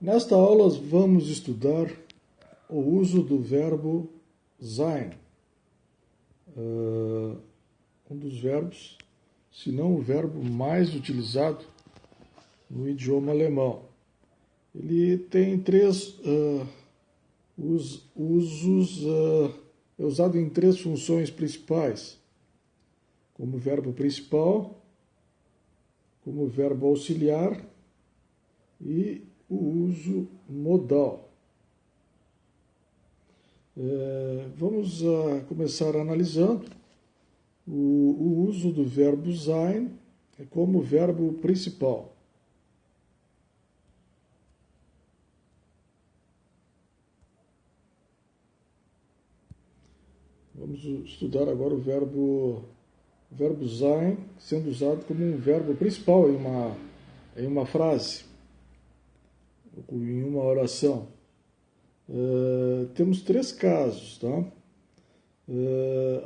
Nesta aula vamos estudar o uso do verbo sein, um dos verbos, se não o verbo mais utilizado no idioma alemão. Ele tem três usos, é usado em três funções principais, como verbo principal, como verbo auxiliar e o uso modal. Vamos começar analisando o uso do verbo sein como verbo principal. Vamos estudar agora o verbo sein sendo usado como um verbo principal em uma frase, em uma oração. Temos três casos, tá?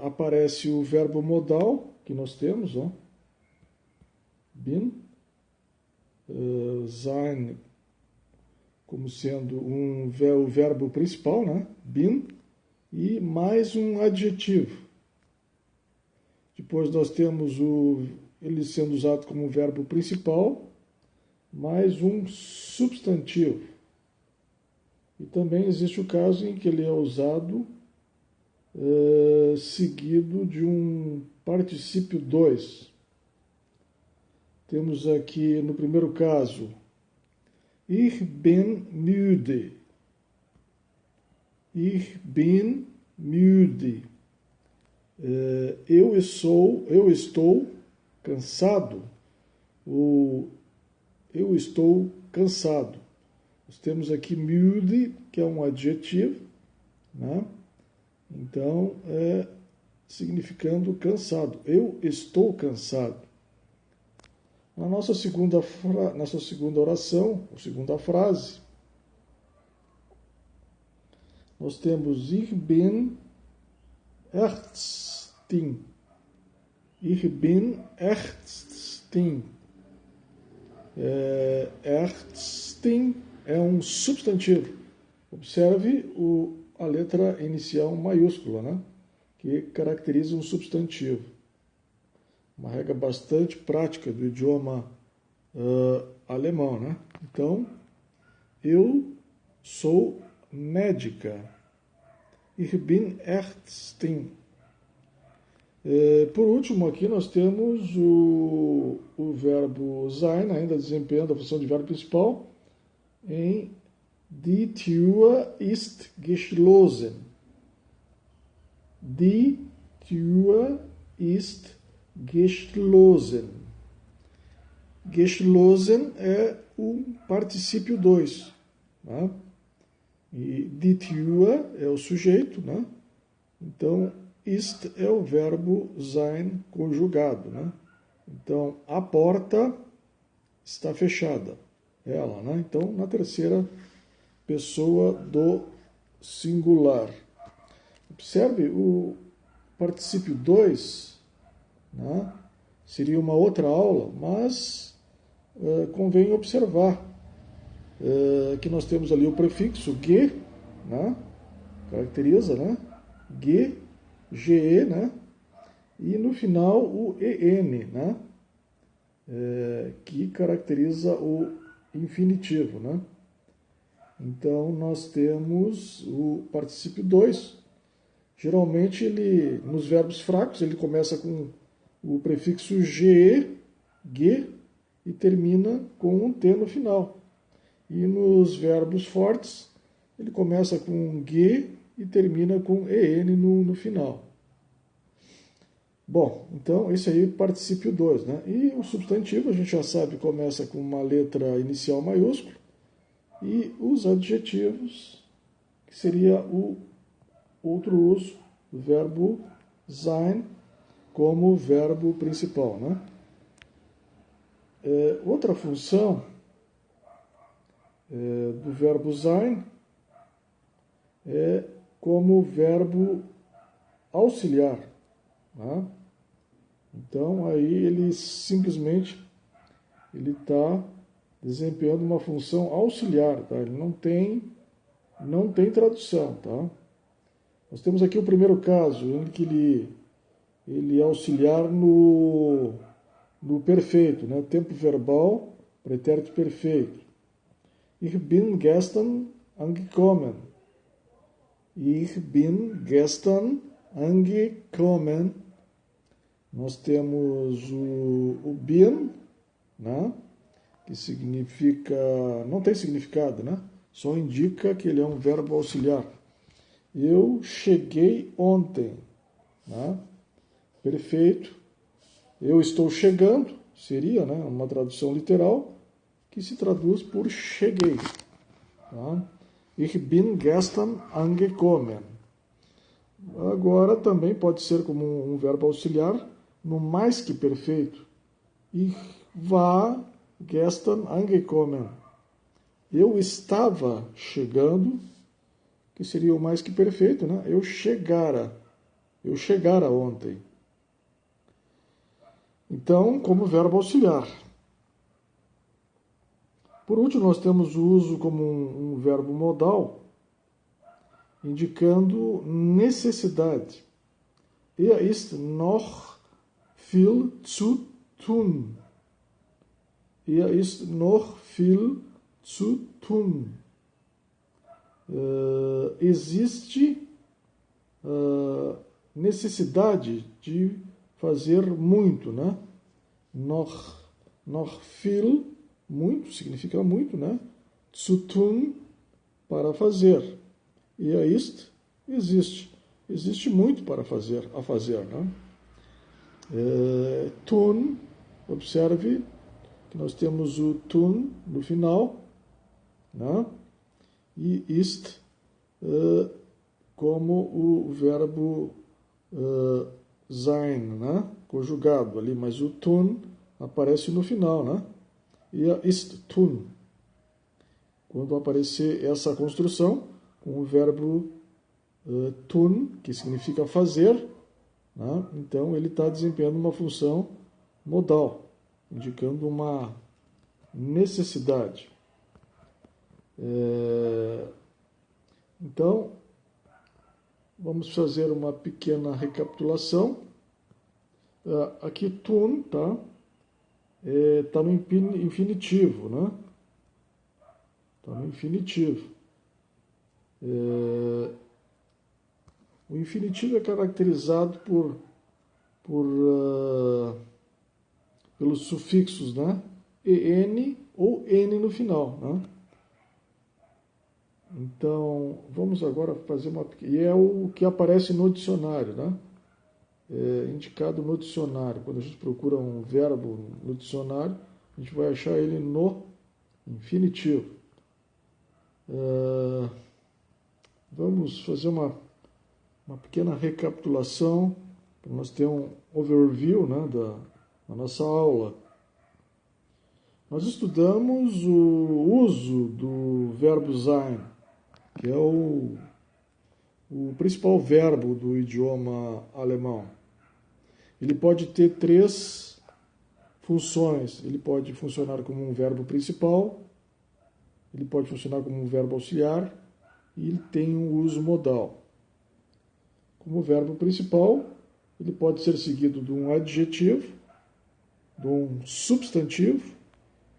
Aparece o verbo modal, que nós temos, ó, bin, sein como sendo o verbo principal, né? Bin, e mais um adjetivo. Depois nós temos ele sendo usado como verbo principal, mais um substantivo. E também existe o caso em que ele é usado seguido de um particípio 2. Temos aqui no primeiro caso, ich bin müde. Ich bin müde. Eu estou cansado. Ou eu estou cansado. Nós temos aqui müde, que é um adjetivo, né? Então, significando cansado. Eu estou cansado. Na nossa segunda oração, ou segunda frase, nós temos ich bin ärztin. Ich bin ärztin. Ärztin é um substantivo. Observe a letra inicial maiúscula, né? Que caracteriza um substantivo. Uma regra bastante prática do idioma alemão, né? Então, eu sou médica. Ich bin Ärztin. Por último, aqui nós temos o verbo sein, ainda desempenhando a função de verbo principal, em Die Tür ist geschlossen. Die Tür ist geschlossen. Geschlossen é o particípio 2. Né? E die Tür é o sujeito, né? Então, ist é o verbo sein conjugado, né? Então, a porta está fechada. Ela, né? Então, na terceira pessoa do singular. Observe o particípio 2, né? Seria uma outra aula, mas convém observar que nós temos ali o prefixo ge, né? Caracteriza, né? ge, né? E no final o en, né? Que caracteriza o infinitivo, né? Então, nós temos o particípio 2. Geralmente, nos verbos fracos, ele começa com o prefixo ge, e termina com um T no final. E nos verbos fortes, ele começa com ge e termina com en no final. Bom, então esse aí é o particípio 2, né? E o substantivo, a gente já sabe, começa com uma letra inicial maiúscula. E os adjetivos, que seria o outro uso do verbo sein como verbo principal, né? Outra função do verbo sein é como verbo auxiliar, né? Então, aí ele simplesmente está desempenhando uma função auxiliar, tá? Ele não tem tradução, tá? Nós temos aqui o primeiro caso, em que ele é auxiliar no perfeito, né? Tempo verbal, pretérito perfeito. Ich bin gestern angekommen. Ich bin gestern angekommen. Nós temos o bin, né? Que significa, não tem significado, né? Só indica que ele é um verbo auxiliar. Eu cheguei ontem, né? Perfeito. Eu estou chegando, seria, né, uma tradução literal, que se traduz por cheguei. Tá? Ich bin gestern angekommen. Agora também pode ser como um verbo auxiliar no mais que perfeito. Ich war gestern angekommen. Eu estava chegando, que seria o mais que perfeito, né? Eu chegara ontem. Então, como verbo auxiliar. Por último, nós temos o uso como um verbo modal, indicando necessidade. Er ist noch viel zu tun. Er ist noch viel zu tun. Existe necessidade de fazer muito, né? Noch viel, muito, significa muito, né? Zu tun, para fazer. E a ist, existe muito para fazer, né? Tun, observe que nós temos o tun no final, né? E ist como o verbo sein, né? Conjugado ali, mas o tun aparece no final, né? E ist tun. Quando aparecer essa construção com o verbo tun, que significa fazer, né? Então ele está desempenhando uma função modal, indicando uma necessidade. Então, vamos fazer uma pequena recapitulação. Aqui tun, tá? Está no infinitivo, né? Está no infinitivo. O infinitivo é caracterizado pelos sufixos, né? en ou n no final, né? Então, vamos agora fazer uma... E é o que aparece no dicionário, né? Indicado no dicionário. Quando a gente procura um verbo no dicionário, a gente vai achar ele no infinitivo. Vamos fazer uma pequena recapitulação, para nós ter um overview, né, da nossa aula. Nós estudamos o uso do verbo sein, que é o principal verbo do idioma alemão. Ele pode ter 3 funções. Ele pode funcionar como um verbo principal, ele pode funcionar como um verbo auxiliar e ele tem um uso modal. Como verbo principal, ele pode ser seguido de um adjetivo, de um substantivo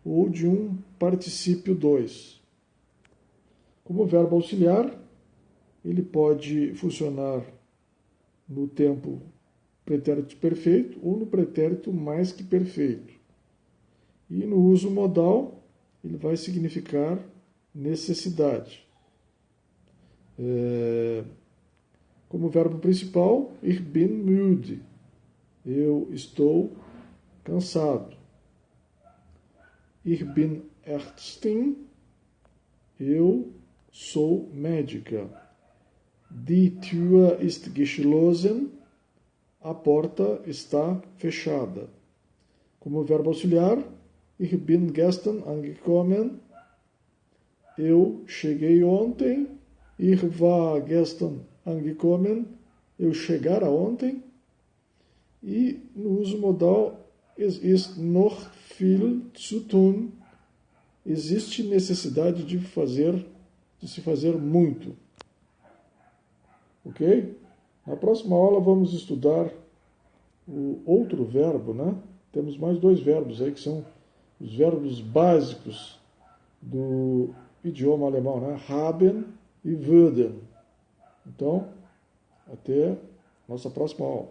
ou de um particípio 2. Como verbo auxiliar, ele pode funcionar no tempo pretérito perfeito ou no pretérito mais que perfeito. E no uso modal, ele vai significar necessidade. Como verbo principal, ich bin müde. Eu estou cansado. Ich bin Ärztin. Eu sou médica. Die Tür ist geschlossen. A porta está fechada. Como verbo auxiliar, ich bin gestern angekommen. Eu cheguei ontem. Ich war gestern angekommen. Eu chegara ontem. E no uso modal, es ist noch viel zu tun. existe necessidade de se fazer muito. Ok? Na próxima aula vamos estudar o outro verbo, né? Temos mais 2 verbos aí que são os verbos básicos do idioma alemão, né? Haben e würden. Então, até nossa próxima aula.